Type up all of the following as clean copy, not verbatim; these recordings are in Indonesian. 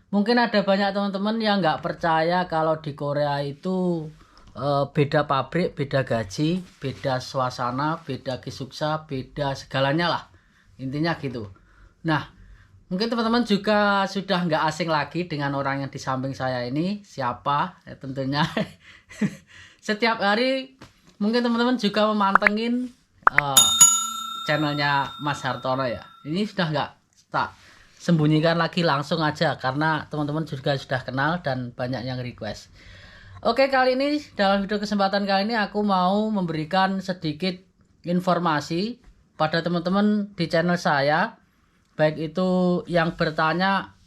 Mungkin ada banyak teman-teman yang nggak percaya kalau di Korea itu beda pabrik, beda gaji, beda suasana, beda kisuksa, beda segalanya lah. Intinya gitu. Nah, mungkin teman-teman juga sudah nggak asing lagi dengan orang yang di samping saya ini. Siapa? Ya, tentunya setiap hari mungkin teman-teman juga memantengin channelnya Mas Hartono ya. Ini sudah nggak tak sembunyikan lagi, langsung aja karena teman-teman juga sudah kenal dan banyak yang request. Oke, kali ini dalam video kesempatan kali ini aku mau memberikan sedikit informasi pada teman-teman di channel saya, baik itu yang bertanya,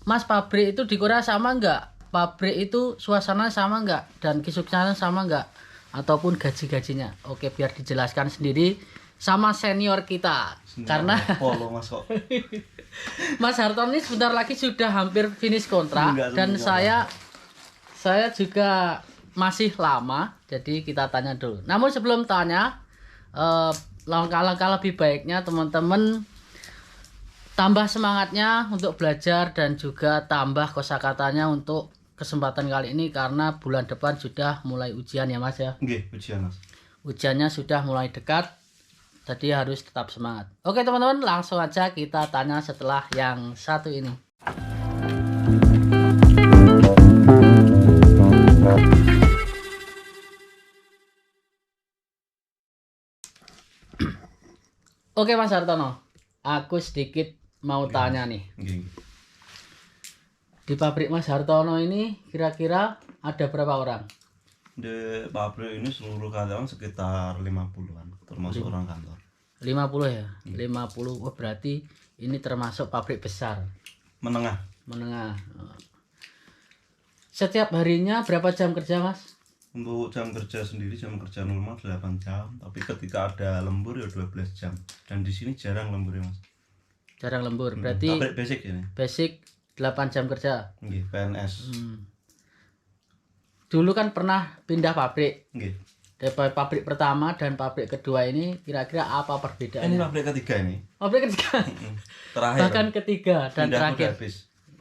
Mas, pabrik itu di Korea sama enggak? Pabrik itu suasana sama enggak? Dan kisuksana sama enggak? Ataupun gaji-gajinya. Oke, biar dijelaskan sendiri sama senior kita. Karena Mas Hartono ini sebentar lagi sudah hampir finish kontrak dan saya juga masih lama, jadi kita tanya dulu. Namun sebelum tanya, langkah-langkah lebih baiknya teman-teman tambah semangatnya untuk belajar dan juga tambah kosakatanya untuk kesempatan kali ini karena bulan depan sudah mulai ujian ya Mas ya. Nggih, ujian Mas. Ujiannya sudah mulai dekat. Jadi harus tetap semangat. Oke teman-teman, langsung aja kita tanya setelah yang satu ini. Oke Mas Hartono, aku sedikit mau tanya nih. Di pabrik Mas Hartono ini kira-kira ada berapa orang? Di pabrik ini seluruh karyawan sekitar 50-an, termasuk orang kantor. 50 ya? 50. Oh, berarti ini termasuk pabrik besar. Menengah. Setiap harinya berapa jam kerja, Mas? Untuk jam kerja sendiri, jam kerja normal 8 jam, tapi ketika ada lembur ya 12 jam. Dan di sini jarang lembur ya, Mas. Jarang lembur. Berarti pabrik basic ini. Basic 8 jam kerja. Nggih, PNS. Dulu kan pernah pindah pabrik. Nggih. Dari pabrik pertama dan pabrik kedua ini kira-kira apa perbedaannya? Ini pabrik ketiga ini. Pabrik ketiga. Terakhir. Bahkan ketiga dan pindah terakhir.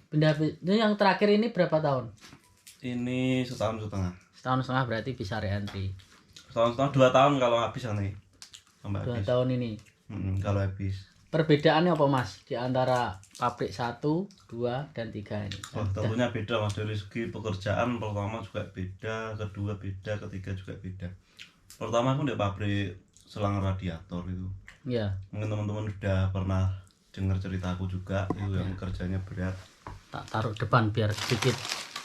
Pindah habis. Ini yang terakhir ini berapa tahun? Ini setahun setengah. Setahun setengah berarti bisa re-entry. Setahun setengah 2 tahun kalau habis nanti. 2 tahun ini. Kalau habis. Perbedaannya apa Mas di antara pabrik 1, 2, dan 3 ini? Oh, tentunya beda Mas, dari segi pekerjaan pertama juga beda, kedua beda, ketiga juga beda. Pertama aku di pabrik selang radiator itu. Iya. Mungkin teman-teman udah pernah dengar cerita aku juga, itu yang kerjanya berat. Tak taruh depan biar sedikit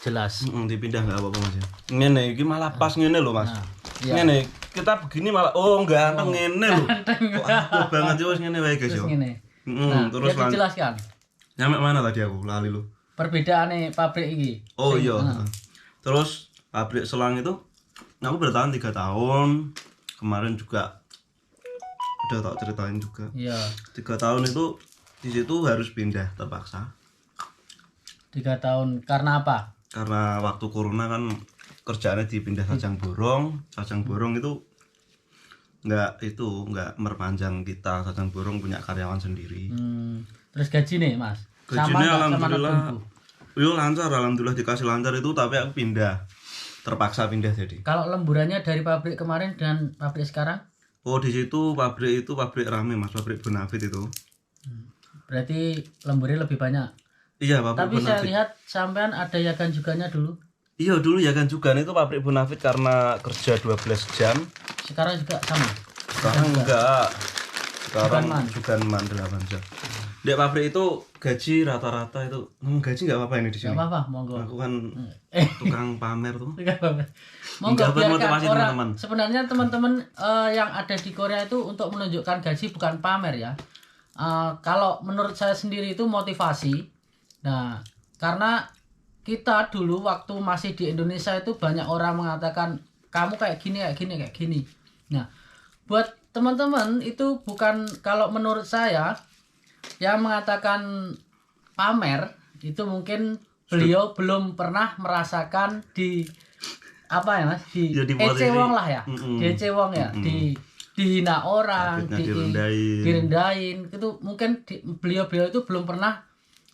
jelas. Dipindah nggak apa-apa Mas ya. Ngene iki malah pas ngene loh Mas. Iya. Ngene, kita begini malah ganteng ngene loh. Kok aku banget ya wis ngene wae guys yo. Terus dijelaskan. Nyampe mana tadi aku? Lali lu. Perbedaannya pabrik ini. Oh iya. Terus pabrik selang itu aku bertahan 3 tahun. Kemarin juga udah tak ceritain juga. Iya. 3 tahun itu di situ harus pindah terpaksa. 3 tahun karena apa? Karena waktu corona kan kerjaannya dipindah Sajang Borong. Sajang Borong itu nggak merpanjang kita. Sajang Borong punya karyawan sendiri. Terus gaji nih Mas? Gajinya alhamdulillah lancar, alhamdulillah dikasih lancar itu, tapi aku pindah, terpaksa pindah jadi. Kalau lemburannya dari pabrik kemarin dan pabrik sekarang? Oh, di situ pabrik rame Mas, pabrik Bonafit itu. Berarti lemburnya lebih banyak. Iya, pabrik tapi Bonafit. Saya lihat sampean ada yagan juganya dulu. Iya, dulu yagan juga itu pabrik Bonafit karena kerja 12 jam. Sekarang juga sama? Sekarang enggak. Sekarang juga 8 jam. Di pabrik itu gaji rata-rata itu gaji nggak apa-apa ini di sini. Nggak apa-apa, monggo. Aku kan tukang pamer tuh. Monggo biarkan orang. Teman. Sebenarnya teman-teman yang ada di Korea itu untuk menunjukkan gaji bukan pamer ya. Kalau menurut saya sendiri itu motivasi. Nah, karena kita dulu waktu masih di Indonesia itu banyak orang mengatakan kamu kayak gini. Nah, buat teman-teman itu bukan, kalau menurut saya yang mengatakan pamer itu mungkin beliau belum pernah merasakan di apa ya Mas, di ecewong lah ya, di ecewong ya, dihina orang, direndahin itu mungkin beliau itu belum pernah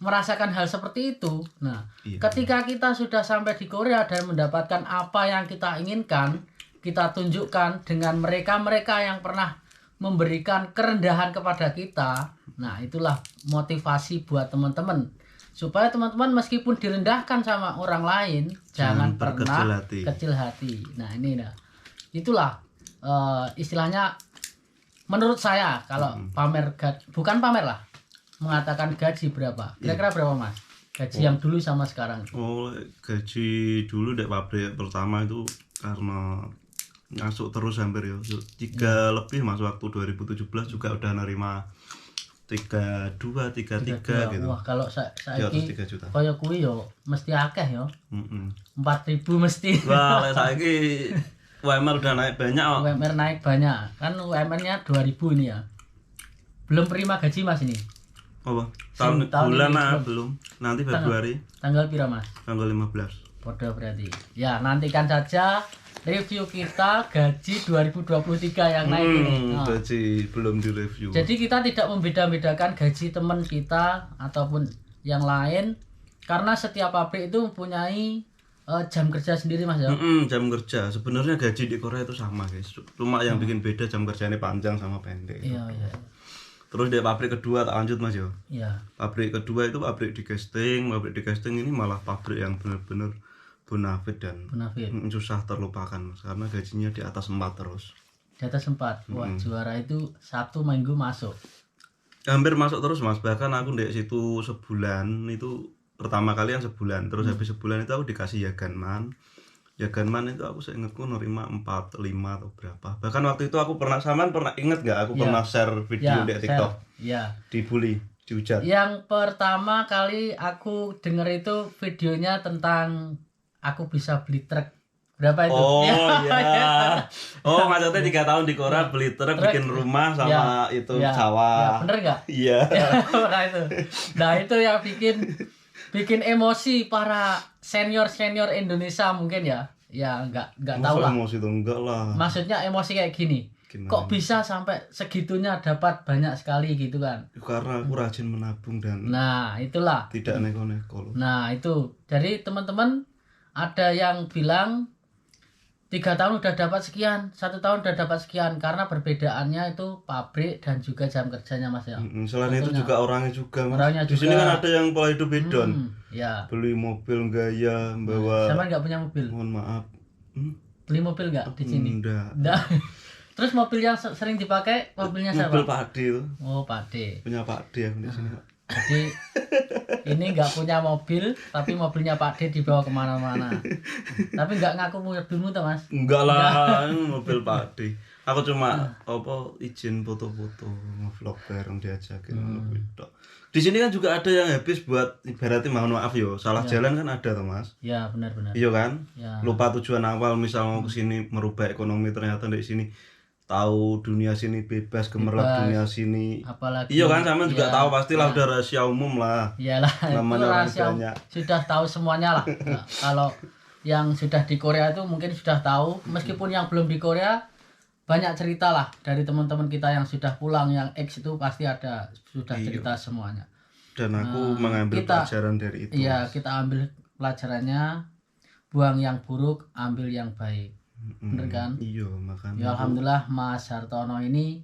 merasakan hal seperti itu. Nah, ketika kita sudah sampai di Korea dan mendapatkan apa yang kita inginkan, kita tunjukkan dengan mereka-mereka yang pernah memberikan kerendahan kepada kita. Nah, itulah motivasi buat teman-teman. Supaya teman-teman meskipun direndahkan sama orang lain, jangan pernah kecil hati. Nah, ini nah. Itulah istilahnya menurut saya kalau bukan pamer lah. Mengatakan gaji berapa? Kira-kira berapa, Mas? Gaji yang dulu sama sekarang. Gaji dulu dek pabrik pertama itu karena masuk terus hampir ya 3 lebih mas waktu 2017 juga udah nerima 32, 33 gitu. Wah, kalau saiki kaya kuwi yo mesti akeh yo. 4.000 mesti. Wah, saiki UMR udah naik banyak kok. UMR naik banyak. Kan UMR-nya 2.000 ini ya. Belum terima gaji Mas ini. Apa? Tahun bulan belum. Nanti Februari. Tanggal pira Mas? Tanggal 15. Podo berarti. Ya, nantikan saja review kita gaji 2023 yang naik ini. Gaji belum direview. Jadi kita tidak membeda-bedakan gaji teman kita ataupun yang lain karena setiap pabrik itu mempunyai jam kerja sendiri Mas ya. Jam kerja. Sebenarnya gaji di Korea itu sama guys. Cuma yang bikin beda jam kerjanya panjang sama pendek. Iya. Terus di pabrik kedua tak lanjut Mas ya. Iya. Pabrik kedua itu pabrik di casting. Pabrik di casting ini malah pabrik yang benar-benar bonafit dan susah terlupakan Mas karena gajinya di atas 4 terus. Di atas 4. Wah, juara itu 1 minggu masuk. Hampir masuk terus Mas. Bahkan aku di situ sebulan itu pertama kali yang sebulan. Terus habis sebulan itu aku dikasih Yaganman. Yaganman itu aku seingatku nerima 45 atau berapa. Bahkan waktu itu aku pernah inget gak aku pernah share video di TikTok. Iya. Dibully, dihujat. Yang pertama kali aku denger itu videonya tentang aku bisa beli truk. Berapa itu? Oh iya. Oh maksudnya 3 tahun di Korea beli truk, bikin rumah sama itu sawah. Ya, bener nggak? Iya. Nah itu. Nah itu yang bikin emosi para senior Indonesia mungkin ya. Ya nggak tahu lah. Emosi itu enggak lah. Maksudnya emosi kayak gini. Kok bisa sampai segitunya dapat banyak sekali gitu kan? Karena aku rajin menabung dan. Nah itulah. Tidak neko-neko. Nah itu. Jadi teman-teman ada yang bilang 3 tahun udah dapat sekian, 1 tahun udah dapat sekian karena perbedaannya itu pabrik dan juga jam kerjanya Mas ya. Selain itu juga orangnya juga Mas. Di sini kan ada yang pola hidup hedon. Ya. Beli mobil gaya, bawa. Sama nggak punya mobil? Mohon maaf. Beli mobil nggak di sini? Enggak. Terus mobil yang sering dipakai mobilnya siapa? Mobil Pak D itu. Oh Pak D. Punya Pak D yang di sini. Jadi ini nggak punya mobil, tapi mobilnya Pak D dibawa kemana-mana. Tapi nggak ngaku mobilmu tuh Mas? Enggak lah, mobil Pak D. Aku cuma izin foto-foto, nge-vlog bareng diajakin gitu. Di sini kan juga ada yang habis buat ibaratnya mohon maaf yo, salah jalan kan ada tuh Mas. Ya benar-benar. Iya kan? Ya. Lupa tujuan awal misal mau ke sini merubah ekonomi ternyata di sini tahu dunia sini bebas gemerlap dunia sini. Apalagi iya kan sama juga tahu pastilah udah rahasia umum lah. Iyalah namanya rahasia sudah tahu semuanya lah. Nah, kalau yang sudah di Korea itu mungkin sudah tahu, meskipun yang belum di Korea banyak cerita lah dari teman-teman kita yang sudah pulang, yang ex itu pasti ada sudah cerita semuanya. Dan aku mengambil pelajaran dari itu. Iya, kita ambil pelajarannya, buang yang buruk, ambil yang baik. Bener kan? Iya, makanya. Ya alhamdulillah Mas Hartono ini